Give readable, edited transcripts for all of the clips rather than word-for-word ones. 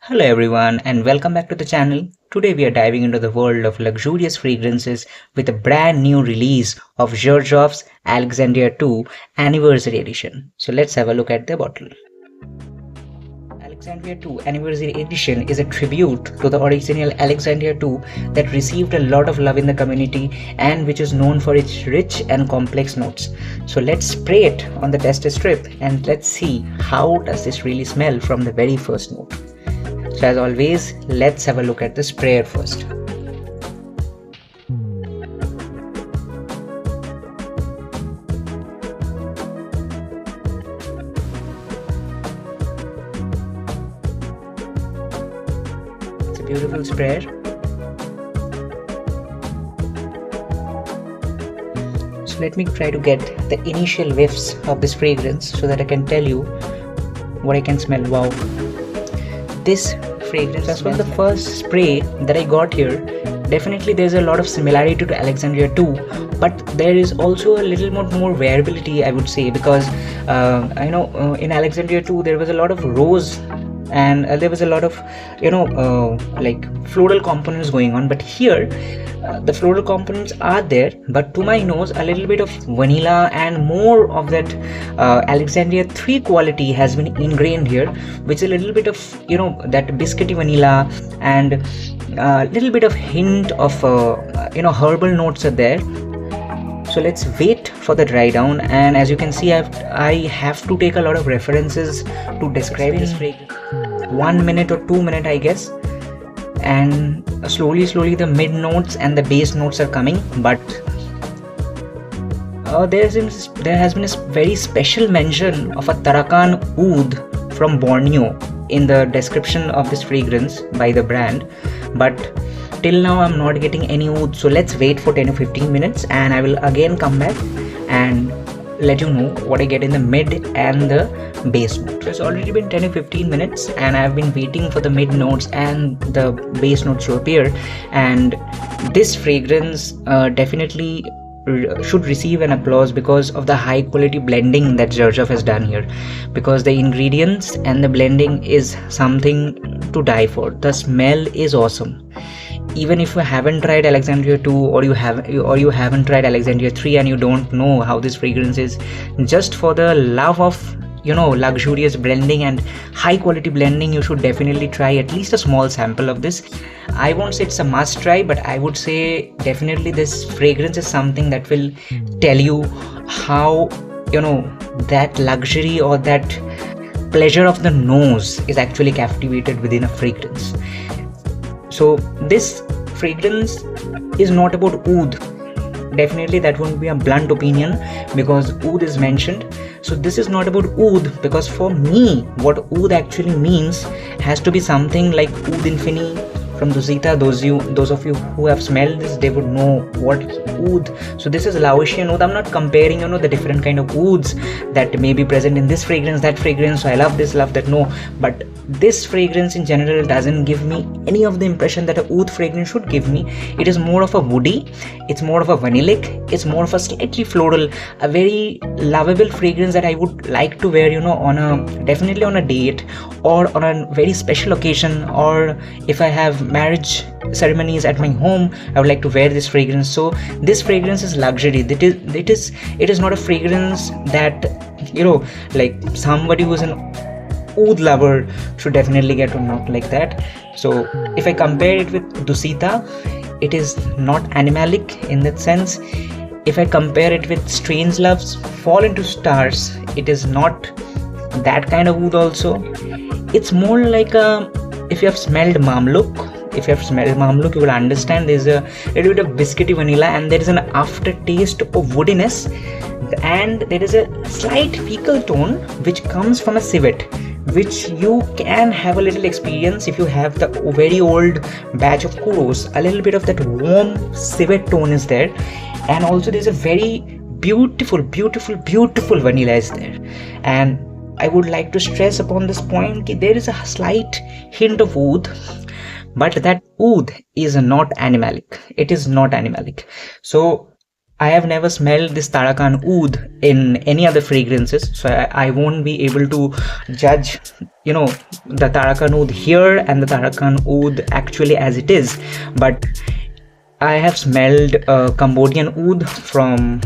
Hello everyone and welcome back to the channel. Today we are diving into the world of luxurious fragrances with a brand new release of Xerjoff's Alexandria II Anniversary Edition. So let's have a look at the bottle. Alexandria II Anniversary Edition is a tribute to the original Alexandria II that received a lot of love in the community and which is known for its rich and complex notes. So let's spray it on the tester strip and let's see how does this really smell from the very first note. So as always, let's have a look at the sprayer first. It's a beautiful sprayer. So let me try to get the initial whiffs of this fragrance so that I can tell you what I can smell. Wow. This fragrance, as well the first spray that I got here, definitely there's a lot of similarity to Alexandria II, but there is also a little more variability, I would say, because in Alexandria II there was a lot of rose and there was a lot of like floral components going on, but here the floral components are there, but to my nose a little bit of vanilla and more of that Alexandria III quality has been ingrained here, which is a little bit of that biscuity vanilla and a little bit of hint of herbal notes are there. So let's wait for the dry down, and as you can see I have to take a lot of references to describe this fragrance. 1 minute or 2 minutes I guess, and slowly the mid notes and the base notes are coming, but there has been a very special mention of a Tarakan oud from Borneo in the description of this fragrance by the brand, but till now I'm not getting any oud. So let's wait for 10 or 15 minutes and I will again come back and let you know what I get in the mid and the base note. It's already been 10 or 15 minutes and I've been waiting for the mid notes and the base notes to appear, and this fragrance definitely should receive an applause because of the high quality blending that Xerjoff has done here, because the ingredients and the blending is something to die for. The smell is awesome. Even if you haven't tried Alexandria II or you haven't tried Alexandria III and you don't know how this fragrance is, just for the love of luxurious blending and high quality blending, you should definitely try at least a small sample of this. I won't say it's a must try, but I would say definitely this fragrance is something that will tell you how that luxury or that pleasure of the nose is actually captivated within a fragrance. So this fragrance is not about oud. Definitely that won't be a blunt opinion because oud is mentioned. So this is not about oud, because for me what oud actually means has to be something like oud infini from Dusita. Those of you who have smelled this, they would know what oud. So this is Laotian oud. I'm not comparing the different kind of ouds that may be present in this fragrance, that fragrance. So I love this, love that. No, but this fragrance in general doesn't give me any of the impression that a oud fragrance should give me. It is more of a woody, it's more of a vanillic, it's more of a slightly floral, a very lovable fragrance that I would like to wear definitely on a date or on a very special occasion, or if I have marriage ceremonies at my home, I would like to wear this fragrance. So this fragrance is luxury. It is not a fragrance that like somebody who's an oud lover should definitely get, or not like that. So if I compare it with Dusita, it is not animalic in that sense. If I compare it with Strange Love's Fall Into Stars, it is not that kind of oud also. It's more like if you have smelled Mamluk, you will understand there's a little bit of biscuity vanilla and there is an aftertaste of woodiness, and there is a slight fecal tone which comes from a civet, which you can have a little experience if you have the very old batch of Kuros. A little bit of that warm civet tone is there, and also there's a very beautiful vanilla is there. And I would like to stress upon this point that there is a slight hint of oud, but that oud is not animalic. It is not animalic. So I have never smelled this Tarakan Oud in any other fragrances, so I won't be able to judge, the Tarakan Oud here and the Tarakan Oud actually as it is. But I have smelled Cambodian Oud from,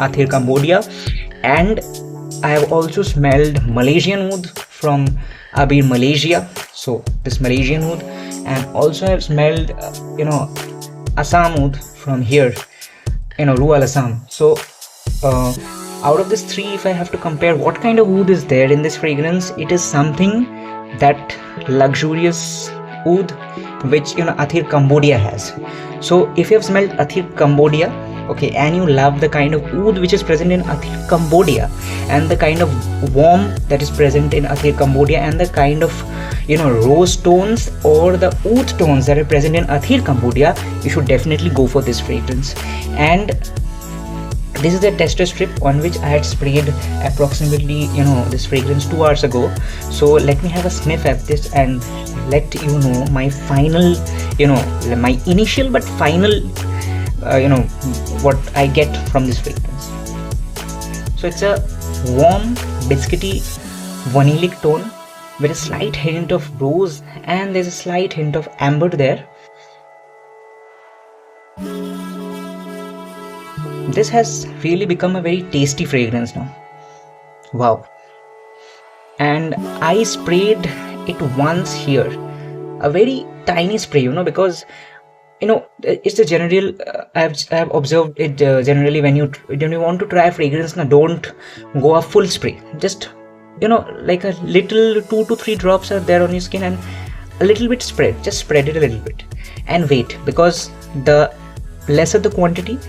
Athir, Cambodia, and I have also smelled Malaysian Oud from Abir, Malaysia. So this Malaysian Oud, and also I have smelled, Assam Oud from here, Rural Assam. So out of these three, if I have to compare what kind of oud is there in this fragrance, it is something that luxurious oud which Athir, Cambodia has. So if you have smelled Athir, Cambodia, okay, and you love the kind of oud which is present in Athir, Cambodia, and the kind of warmth that is present in Athir, Cambodia, and the kind of rose tones or the oud tones that are present in Athir, Cambodia, you should definitely go for this fragrance. And this is the tester strip on which I had sprayed approximately this fragrance 2 hours ago. So let me have a sniff at this and let you know my final, my initial but final, what I get from this fragrance. So it's a warm, biscuity, vanillic tone with a slight hint of rose, and there's a slight hint of amber there. This has really become a very tasty fragrance now. Wow. And I sprayed it once here, a very tiny spray, because it's a general, I've observed it generally when you want to try a fragrance, don't go a full spray. Just like a little 2 to 3 drops are there on your skin, and a little bit spread, just spread it a little bit and wait, because the lesser the quantity,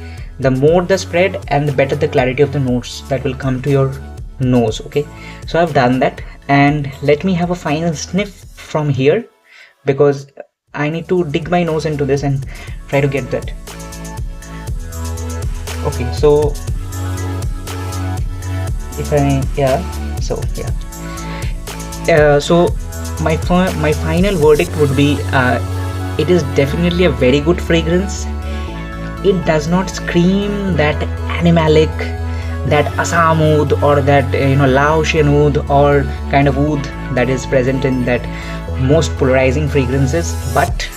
the more the spread and the better the clarity of the notes that will come to your nose. Okay, so I've done that, and let me have a final sniff from here, because I need to dig my nose into this and try to get that. Okay, so so my final verdict would be it is definitely a very good fragrance. It does not scream that animalic, that Assam oud, or that Laotian oud, or kind of oud that is present in that most polarizing fragrances, but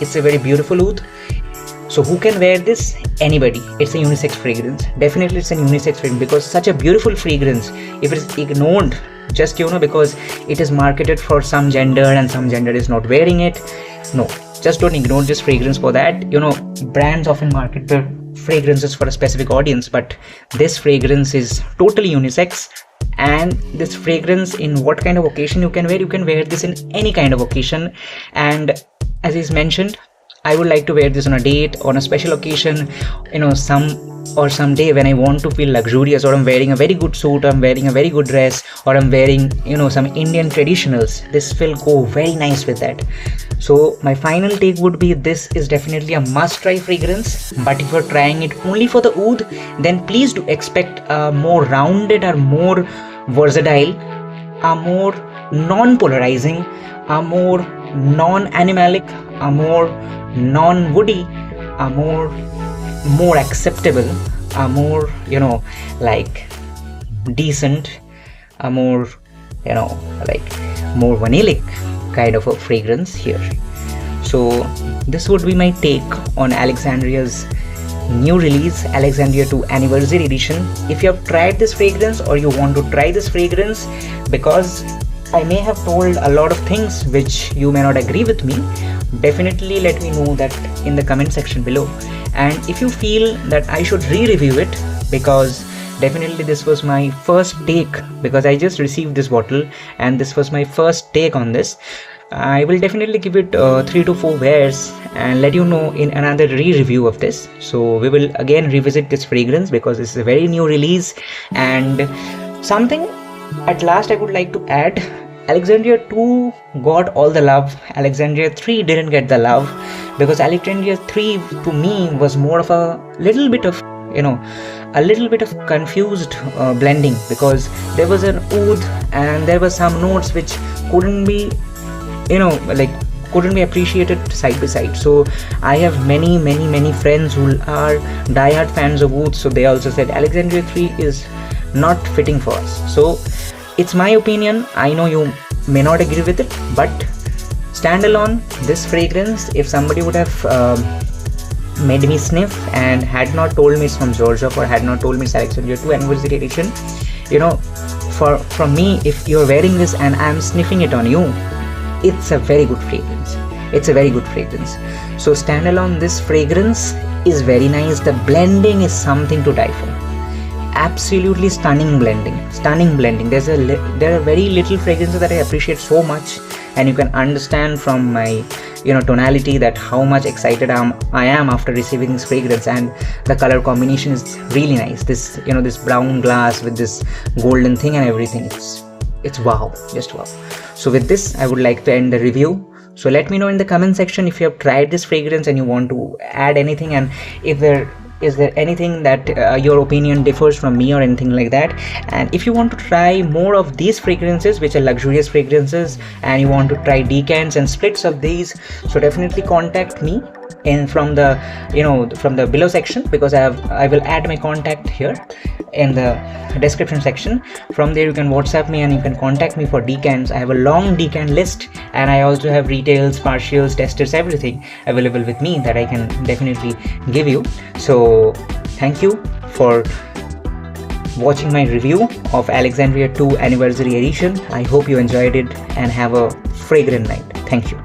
it's a very beautiful oud. So who can wear this? Anybody. It's a unisex fragrance. Definitely it's a unisex fragrance, because such a beautiful fragrance, if it is ignored just because it is marketed for some gender and some gender is not wearing it, no, just don't ignore this fragrance for that. Brands often market their fragrances for a specific audience, but this fragrance is totally unisex. And this fragrance, in what kind of occasion you can wear this in any kind of occasion. And as is mentioned, I would like to wear this on a date, on a special occasion, some day when I want to feel luxurious, or I'm wearing a very good suit, I'm wearing a very good dress, or I'm wearing some Indian traditionals. This will go very nice with that. So my final take would be, this is definitely a must try fragrance. But if you're trying it only for the oud, then please do expect a more rounded, or more versatile, a more non-polarizing, a more non-animalic, a more non-woody, a more acceptable, a more like decent, a more more vanillic kind of a fragrance here. So this would be my take on Alexandria's new release, Alexandria II Anniversary Edition. If you have tried this fragrance, or you want to try this fragrance, because I may have told a lot of things which you may not agree with me, definitely let me know that in the comment section below. And if you feel that I should re-review it, because definitely this was my first take, because I just received this bottle and this was my first take on this, I will definitely give it 3 to 4 wears and let you know in another re-review of this. So we will again revisit this fragrance, because this is a very new release. And something at last I would like to add, Alexandria II got all the love, Alexandria III didn't get the love, because Alexandria III to me was more of a little bit of confused blending, because there was an oud and there were some notes which couldn't be couldn't be appreciated side by side. So I have many friends who are diehard fans of oud, so they also said Alexandria 3 is not fitting for us. So it's my opinion. I know you may not agree with it, but standalone, this fragrance, if somebody would have made me sniff and had not told me it's from Xerjoff or had not told me it's Alexandria 2 anniversary edition, you know, from me, if you're wearing this and I'm sniffing it on you, it's a very good fragrance. It's a very good fragrance. So standalone, this fragrance is very nice. The blending is something to die for. Absolutely stunning blending. There are very little fragrances that I appreciate so much, and you can understand from my tonality that how much excited I am after receiving this fragrance. And the color combination is really nice. This this brown glass with this golden thing and everything, it's wow, just wow. So with this, I would like to end the review. So let me know in the comment section if you have tried this fragrance and you want to add anything, and if there is there anything that your opinion differs from me or anything like that. And if you want to try more of these fragrances, which are luxurious fragrances, and you want to try decants and splits of these, so definitely contact me from the below section, because I will add my contact here in the description section. From there you can WhatsApp me and you can contact me for decants. I have a long decant list, and I also have retails, partials, testers, everything available with me that I can definitely give you. So thank you for watching my review of Alexandria 2 anniversary edition. I hope you enjoyed it and have a fragrant night. Thank you.